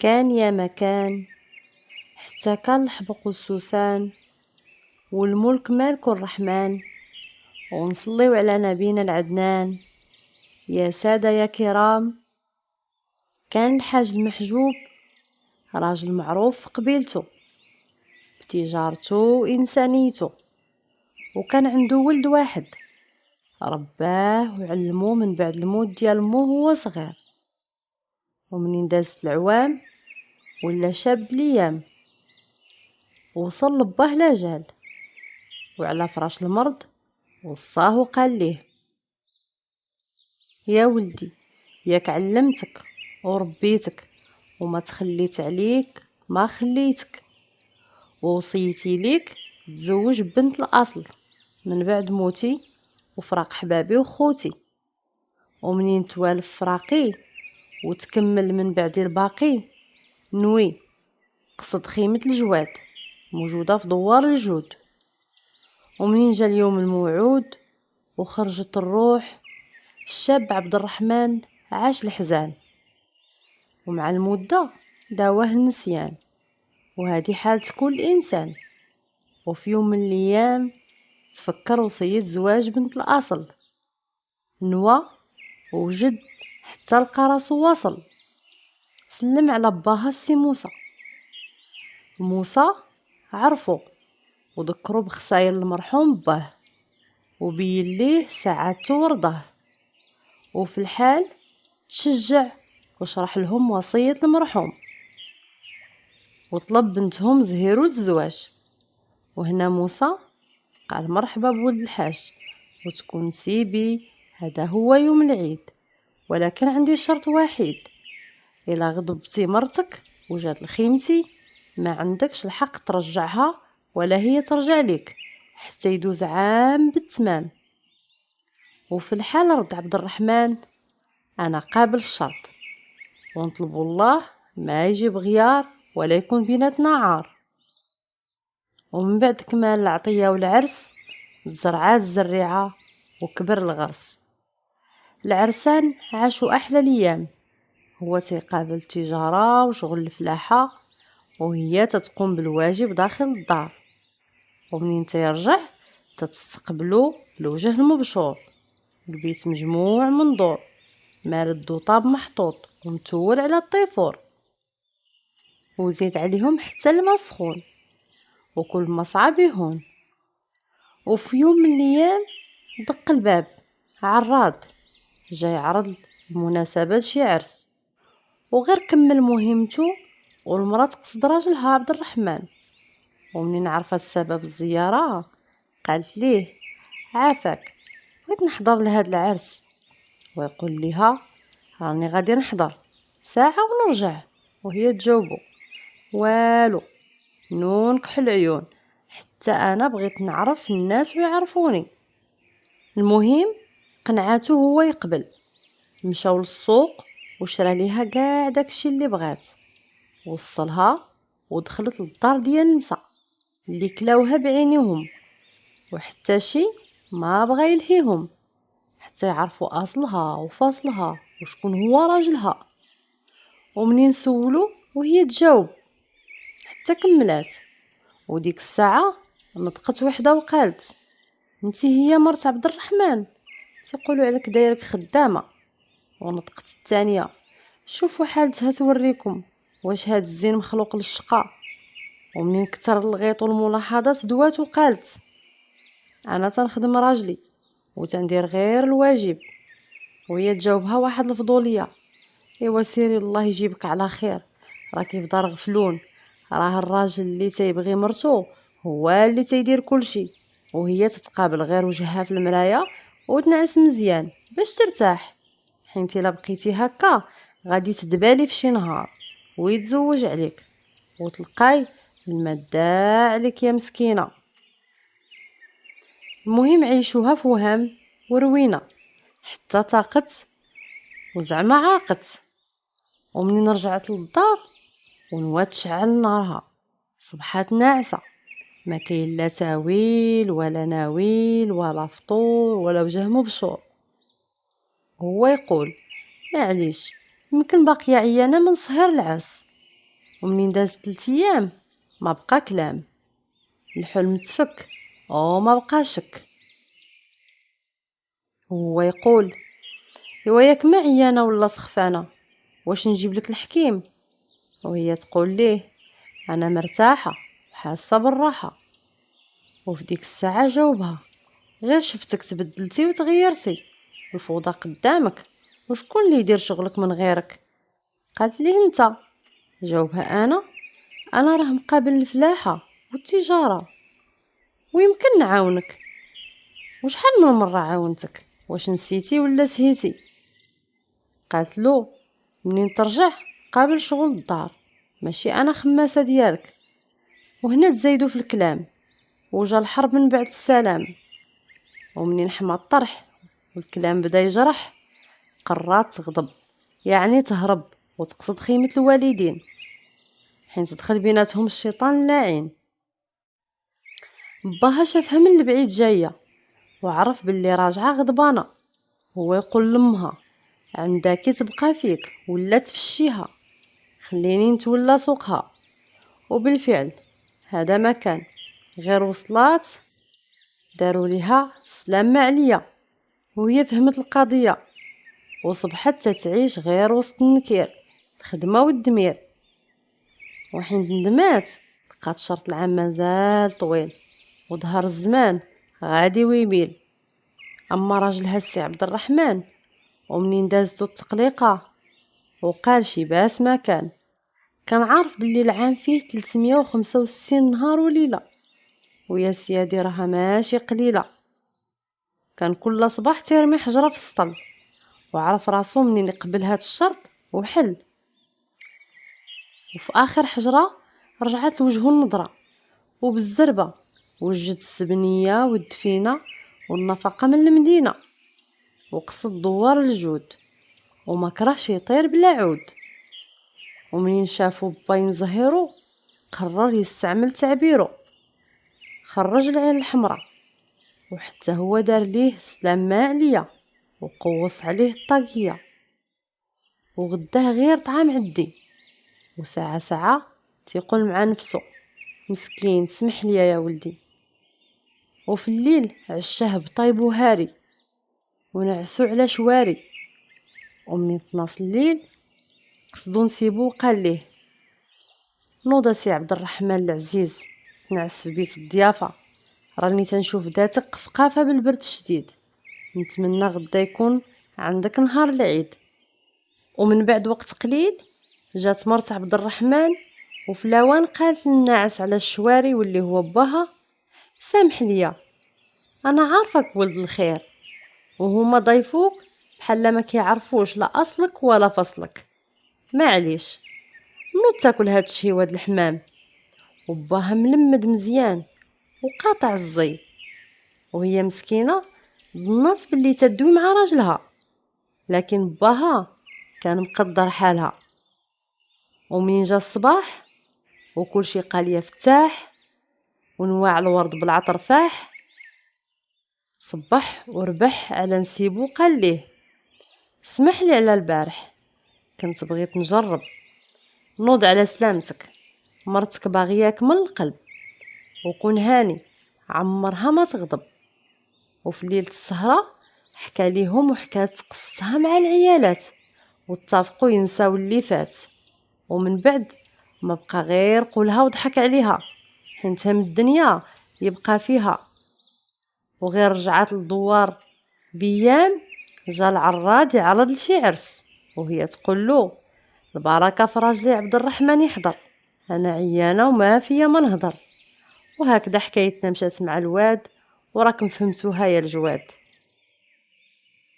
كان يا مكان حتى كان الحبق والسوسان والملك مالك الرحمن، ونصليو على نبينا العدنان. يا سادة يا كرام، كان الحاج المحجوب راجل معروف في قبيلته بتجارته وإنسانيته، وكان عنده ولد واحد رباه وعلموه من بعد الموت ديال مو هو صغير. ومنين دازت العوام ولا شاب ليام، وصل لباه لاجال وعلى فراش المرض وصاه وقال ليه: يا ولدي، ياك علمتك وربيتك وما تخليت عليك ما خليتك، ووصيتي ليك تزوج بنت الاصل من بعد موتي وفراق حبابي وخوتي. ومنين توالف فراقي وتكمل من بعدي الباقي، نوي قصد خيمة الجواد موجودة في دوار الجود. ومنين جا اليوم الموعود وخرجت الروح، الشاب عبد الرحمن عاش الحزان، ومع المدة داواه النسيان، وهذه حالة كل إنسان. وفي يوم من الأيام تفكر وصية زواج بنت الأصل، نوى وجد حتى لقى راسو واصل. سلم على باها السي موسى عرفو وذكرو بخساير المرحوم باه، وبين ليه سعادته ورضاه. وفي الحال تشجع وشرح لهم وصية المرحوم، وطلب بنتهم زهيرو الزواج. وهنا موسى قال: مرحبا بولد الحاج، وتكون سيبي هذا هو يوم العيد، ولكن عندي شرط وحيد: إلا غضبتي مرتك وجات لخيمتي ما عندكش الحق ترجعها ولا هي ترجع لك حتى يدوز عام بالتمام. وفي الحال رد عبد الرحمن: أنا قابل الشرط، ونطلب الله ما يجيب غيار ولا يكون بيناتنا عار. ومن بعد كمال العطية والعرس زرعات الزريعة وكبر الغرس. العرسان عاشوا أحلى الأيام، هو تيقابل التجارة وشغل الفلاحة، وهي تتقوم بالواجب داخل الدار. ومنين تيرجع تتستقبلو بالوجه المبشور، البيت مجموع من دور مارد وطاب محطوط ومتول على الطيفور، وزيد عليهم حتى الماء سخون، وكل ما صعب يهون. وفي يوم من الايام دق الباب عراض جاي عرض بمناسبة شي عرس، وغير كمل مهمته والمرأة تقصد راجلها عبد الرحمن. ومنين عرفت سبب الزيارة قالت ليه: عافاك، بغيت نحضر لهاد العرس. ويقول لها: راني غادي نحضر ساعة ونرجع. وهي تجاوبه: والو، نون كحل عيون، حتى انا بغيت نعرف الناس ويعرفوني. المهم قنعاتو هو يقبل، مشاو للسوق وشرى ليها كاع داكشي اللي بغات، وصلها ودخلت للدار ديال النساء اللي كلاوها بعينيهم، وحتى شي ما بغى يلهيهم حتى يعرفوا اصلها وفاصلها وشكون هو راجلها. ومنين سولو وهي تجاوب حتى كملات. وديك الساعة نطقت وحده وقالت: انتي هي مرت عبد الرحمن؟ تيقولوا عليك دايرك خدامة. ونطقت الثانية: شوفوا حالتها توريكم واش هاد الزين مخلوق للشقاء. ومنين كتر الغيط والملاحظات دوات وقالت: انا تنخدم راجلي وتندير غير الواجب. وهي تجاوبها واحد الفضولية: ايوا سيري الله يجيبك على خير، راكي في دار غفلون، راه الراجل اللي تيبغي مرتو هو اللي تيدير كلشي، وهي تتقابل غير وجهها في المرايه وتنعس مزيان باش ترتاح، حينتي لا بقيتي هكا غادي تدبالي في شي نهار ويتزوج عليك وتلقاي المداع عليك يا مسكينه. المهم عيشوها في وهم وروينا حتى طاقت وزعما عاقت. ومنين رجعت للدار ونوات تشعل نارها صبحات ناعسة، ما كاين لا تاويل ولا ناويل ولا فطور ولا وجه مبشور. هو يقول: معليش، يمكن باقيه عيانه من سهر العرس، ومنين دازت 3 ايام ما بقى كلام. الحلم تفك ما بقى شك. وهو يقول: ايوا ياك ما عيانه ولا سخفانه، واش نجيب لك الحكيم؟ وهي تقول ليه: انا مرتاحه وحاسه بالراحه. وفي ديك الساعه جاوبها: غير شفتك تبدلتي وتغيرتي، الفوضى قدامك، وشكون اللي يدير شغلك من غيرك؟ قالت ليه: انت. جاوبها: انا راه مقابل الفلاحه والتجاره، ويمكن نعاونك. وشحال من مره عاونتك، واش نسيتي ولا سهيتي؟ قالت له: منين ترجع قابل شغل الدار، ماشي انا خماسه ديالك. وهنا تزايدوا في الكلام، وجا الحرب من بعد السلام. ومنين حمى الطرح والكلام بدا يجرح، قررت تغضب، يعني تهرب وتقصد خيمة الوالدين، حين تدخل بيناتهم الشيطان اللاعين. باها شافها من البعيد جاية، وعرف باللي راجعة غضبانة. هو يقول لامها: عنداكي تبقى فيك ولا تفشيها، خليني نتولى سوقها. وبالفعل هذا ما كان، غير وصلات داروا ليها سلام عليا، وهي فهمت القضية، وصبحت تتعيش غير وسط النكير، الخدمة والدمير. وحين ندمات لقات شرط العام مازال طويل، وظهر الزمان غادي ويميل. اما راجلها السي عبد الرحمن، ومنين دازتو التقليقه وقال شي باس ما كان عارف باللي العام فيه 365 نهار وليله، ويا سيادي راها ماشي قليله. كان كل صباح تيرمي حجره في السطل، وعرف راسو منين يقبل هاد الشرط وحل. وفي اخر حجره رجعت لوجهو النظره، وبالزربه وجد السبنيه والدفينه والنفقه من المدينه، وقصد دوار الجود، وما كرهش يطير بلا عود. ومنين شافو باين زهيرو قرر يستعمل تعبيرو، خرج العين الحمراء، وحتى هو دار ليه سلام ما عليا، وقوص عليه الطاقية، وغداه غير طعام عدي. وساعة ساعة تيقول مع نفسه: مسكين سمح لي يا ولدي. وفي الليل عشاه بطيب وهاري، ونعسو على شواري. ومنين تناص الليل قصدو نسيبو وقال ليه: نوض سي عبد الرحمن العزيز، نعس في بيت الضيافة، راني تنشوف داتك قفقافة بالبرد الشديد، نتمنى غدا يكون عندك نهار العيد. ومن بعد وقت قليل جات مرت عبد الرحمن، وفي الاوان قالت للناعس على الشواري واللي هو باها: سامح ليا، انا عارفك ولد الخير، وهما ضيفوك بحال ما كيعرفوش لا اصلك ولا فصلك، معليش نوض تاكل هاد الشي وهاد الحمام. وباها ملمد مزيان وقاطع الزي، وهي مسكينه ظنات باللي تدوي مع راجلها، لكن باها كان مقدر حالها. ومنين جا الصباح وكل شي قال يفتاح، ونواع الورد بالعطر فاح، صبح وربح على نسيبو قال ليه: اسمح لي على البارح، كنت بغيت نجرب، نوض على سلامتك، مرتك باغياك من القلب، وكون هاني عمرها ما تغضب. وفي ليلة السهرة حكى ليهم وحكات قصتها مع العيالات، واتفقوا ينساو اللي فات. ومن بعد ما بقى غير قولها وضحك عليها، حيت هم الدنيا يبقى فيها. وغير رجعات للدوار بيام، جا العراد يعرض لشي عرس، وهي تقول له: البركه في راجلي عبد الرحمن يحضر، انا عيانه وما فيا ما نهضر. وهكذا حكايتنا مشات مع الواد، وراكم فهمتوها يا الجواد.